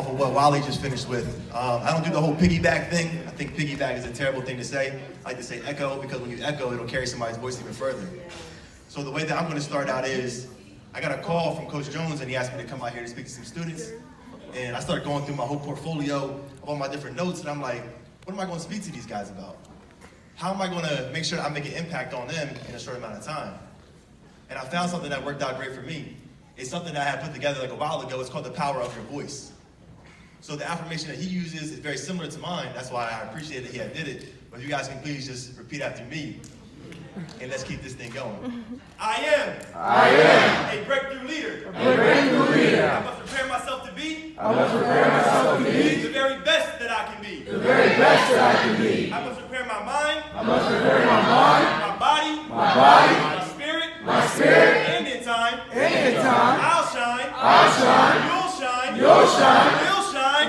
off of what Wally just finished with. I don't do the whole piggyback thing. I think piggyback is a terrible thing to say. I like to say echo because when you echo, it'll carry somebody's voice even further. So the way that I'm going to start out is, I got a call from Coach Jones and he asked me to come out here to speak to some students. And I started going through my whole portfolio of all my different notes, and I'm like, what am I going to speak to these guys about? How am I going to make sure that I make an impact on them in a short amount of time? And I found something that worked out great for me. It's something that I had put together like a while ago. It's called the power of your voice. So the affirmation that he uses is very similar to mine. That's why I appreciate that he had did it. But if you guys can please just repeat after me, and let's keep this thing going. I am a breakthrough leader. I must prepare myself to be the very best that I can be. I must prepare my mind, my body, my spirit, and in time, I'll shine, you'll shine,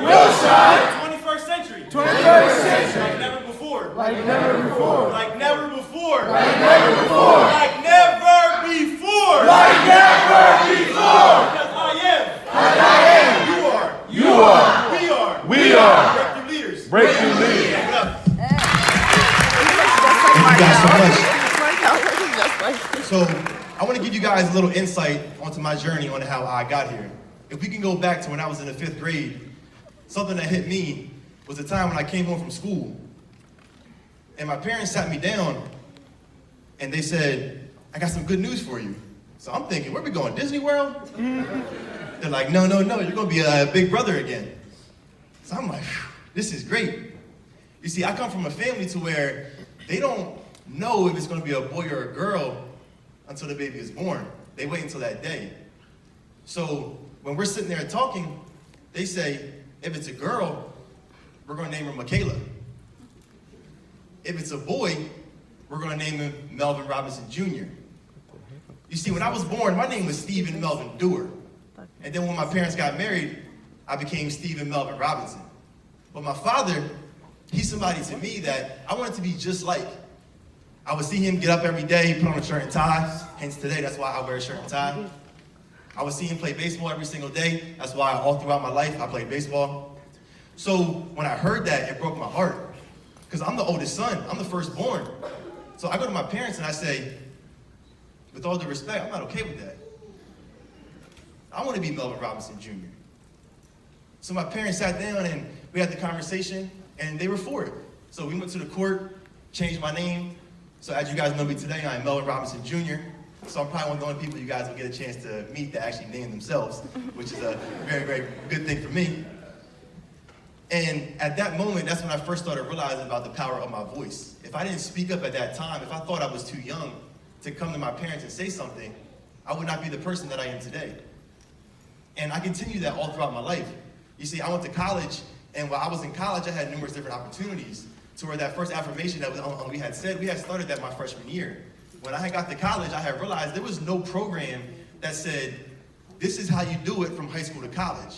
we'll shine, 21st century. Like never before. Like never before. Because I am. You are. We are. Breakthrough leaders. Thank you guys so much. So I want to give you guys a little insight onto my journey on how I got here. If we can go back to when I was in the 5th grade, something that hit me was the time when I came home from school. And my parents sat me down and they said, I got some good news for you. So I'm thinking, where are we going, Disney World? They're like, no, you're going to be a big brother again. So I'm like, this is great. You see, I come from a family to where they don't know if it's going to be a boy or a girl until the baby is born. They wait until that day. So when we're sitting there talking, they say, if it's a girl, we're going to name her Michaela. If it's a boy, we're going to name him Melvin Robinson Jr. You see, when I was born, my name was Stephen Melvin Dewar. And then when my parents got married, I became Stephen Melvin Robinson. But my father, he's somebody to me that I wanted to be just like. I would see him get up every day, put on a shirt and tie. Hence today, that's why I wear a shirt and tie. I would see him play baseball every single day. That's why all throughout my life, I played baseball. So when I heard that, it broke my heart. Because I'm the oldest son, I'm the firstborn. So I go to my parents and I say, with all due respect, I'm not okay with that. I want to be Melvin Robinson Jr. So my parents sat down and we had the conversation and they were for it. So we went to the court, changed my name. So as you guys know me today, I'm Melvin Robinson Jr. So I'm probably one of the only people you guys will get a chance to meet that actually name themselves, which is a very, very good thing for me. And at that moment, that's when I first started realizing about the power of my voice. If I didn't speak up at that time, if I thought I was too young to come to my parents and say something, I would not be the person that I am today. And I continue that all throughout my life. You see, I went to college, and while I was in college, I had numerous different opportunities to where that first affirmation that we had started that my freshman year. When I had got to college, I had realized there was no program that said, this is how you do it from high school to college.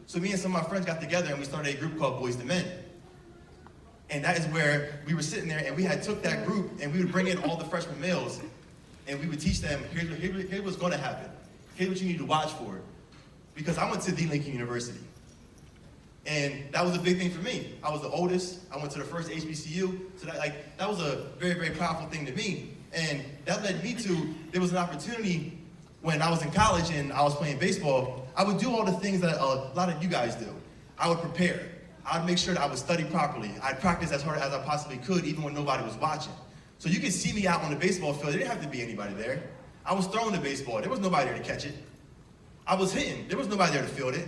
So me and some of my friends got together and we started a group called Boys to Men. And that is where we were sitting there and we had took that group and we would bring in all the freshman males and we would teach them, here's what's going to happen. Here's what you need to watch for. Because I went to D. Lincoln University. And that was a big thing for me. I was the oldest. I went to the first HBCU. So that was a very, very powerful thing to me. And that led me to, there was an opportunity when I was in college and I was playing baseball, I would do all the things that a lot of you guys do. I would prepare. I would make sure that I would study properly. I'd practice as hard as I possibly could, even when nobody was watching. So you could see me out on the baseball field. There didn't have to be anybody there. I was throwing the baseball. There was nobody there to catch it. I was hitting. There was nobody there to field it.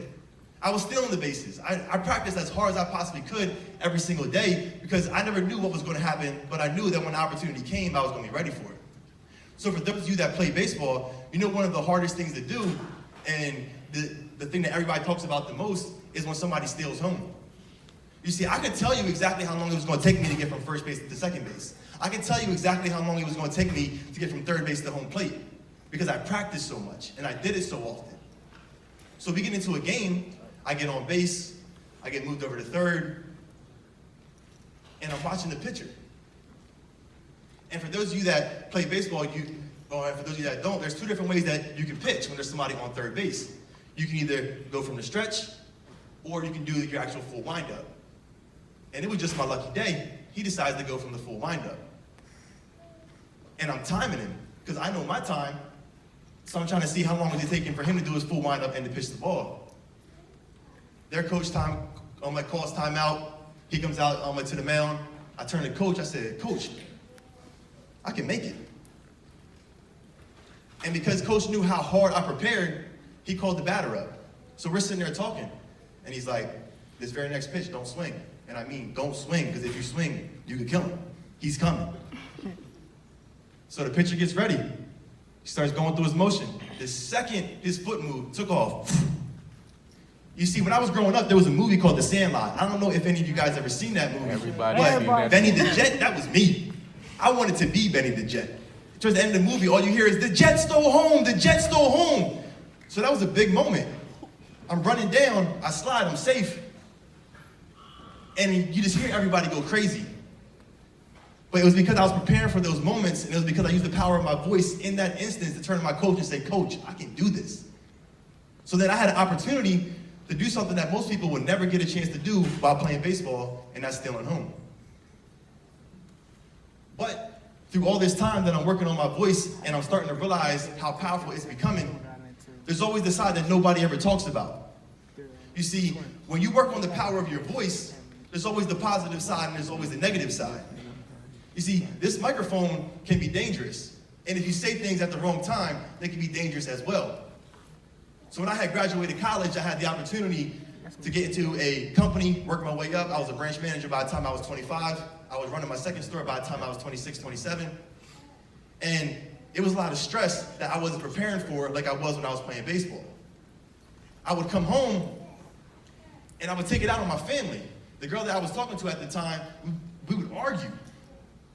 I was stealing the bases. I practiced as hard as I possibly could every single day because I never knew what was going to happen, but I knew that when the opportunity came, I was going to be ready for it. So for those of you that play baseball, you know one of the hardest things to do, and the thing that everybody talks about the most, is when somebody steals home. You see, I could tell you exactly how long it was going to take me to get from first base to second base. I can tell you exactly how long it was going to take me to get from third base to home plate because I practiced so much and I did it so often. So we get into a game, I get on base, I get moved over to third, and I'm watching the pitcher. And for those of you that play baseball, or for those of you that don't, there's two different ways that you can pitch when there's somebody on third base. You can either go from the stretch, or you can do your actual full windup. And it was just my lucky day. He decides to go from the full windup. And I'm timing him, because I know my time, so I'm trying to see how long is it taking for him to do his full windup and to pitch the ball. Their coach calls timeout. He comes out to the mound. I turn to coach, I said, Coach, I can make it. And because coach knew how hard I prepared, he called the batter up. So we're sitting there talking, and he's like, this very next pitch, don't swing. And I mean, don't swing, because if you swing, you could kill him. He's coming. So the pitcher gets ready. He starts going through his motion. The second his foot moved, took off. You see, when I was growing up, there was a movie called The Sandlot. I don't know if any of you guys ever seen that movie. Everybody. But Benny the Jet, that was me. I wanted to be Benny the Jet. Towards the end of the movie, all you hear is, the Jet stole home, the Jet stole home. So that was a big moment. I'm running down, I slide, I'm safe. And you just hear everybody go crazy. But it was because I was preparing for those moments, and it was because I used the power of my voice in that instance to turn to my coach and say, Coach, I can do this. So then I had an opportunity to do something that most people would never get a chance to do while playing baseball, and that's stealing home. But through all this time that I'm working on my voice and I'm starting to realize how powerful it's becoming, there's always the side that nobody ever talks about. You see, when you work on the power of your voice, there's always the positive side and there's always the negative side. You see, this microphone can be dangerous. And if you say things at the wrong time, they can be dangerous as well. So when I had graduated college, I had the opportunity to get into a company, work my way up. I was a branch manager by the time I was 25. I was running my second store by the time I was 26, 27. And it was a lot of stress that I wasn't preparing for like I was when I was playing baseball. I would come home and I would take it out on my family. The girl that I was talking to at the time, we would argue.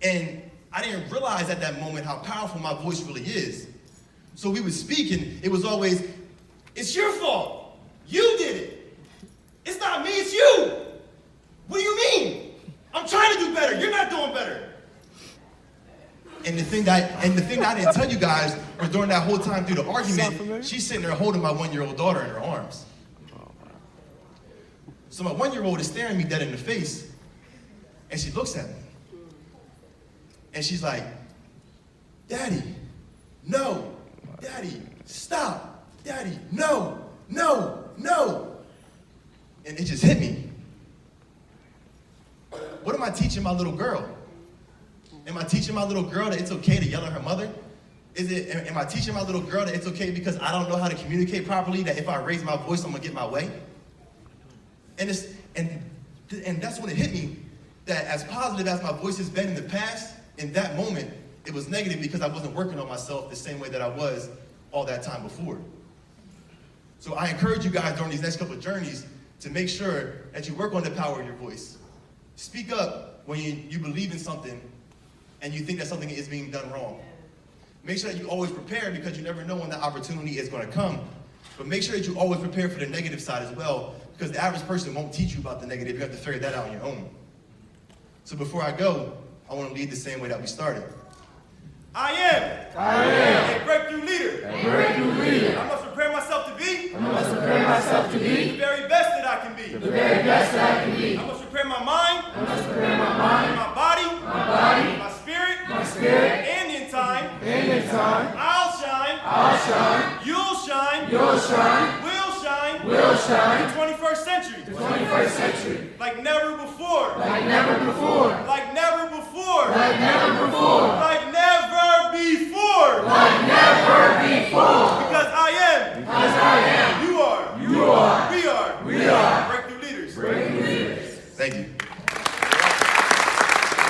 And I didn't realize at that moment how powerful my voice really is. So we would speak and it was always, it's your fault. You did it. It's not me, it's you. What do you mean? I'm trying to do better. You're not doing better. And the thing that I didn't tell you guys was during that whole time through the argument, she's sitting there holding my 1-year-old daughter in her arms. So my 1-year-old is staring me dead in the face, and she looks at me. And she's like, Daddy, no. Daddy, stop. Daddy, no, no, no. And it just hit me. What am I teaching my little girl? Am I teaching my little girl that it's okay to yell at her mother? Am I teaching my little girl that it's okay because I don't know how to communicate properly, that if I raise my voice, I'm gonna get my way? And that's when it hit me that as positive as my voice has been in the past, in that moment, it was negative because I wasn't working on myself the same way that I was all that time before. So I encourage you guys during these next couple of journeys to make sure that you work on the power of your voice. Speak up when you believe in something and you think that something is being done wrong. Make sure that you always prepare because you never know when that opportunity is going to come. But make sure that you always prepare for the negative side as well, because the average person won't teach you about the negative. You have to figure that out on your own. So before I go, I want to lead the same way that we started. I am a breakthrough leader. I must prepare myself to be the very best that I can be. I must prepare my mind, my body, my spirit, and in time, I'll shine, you'll shine, we'll shine, the 21st century. Like never before.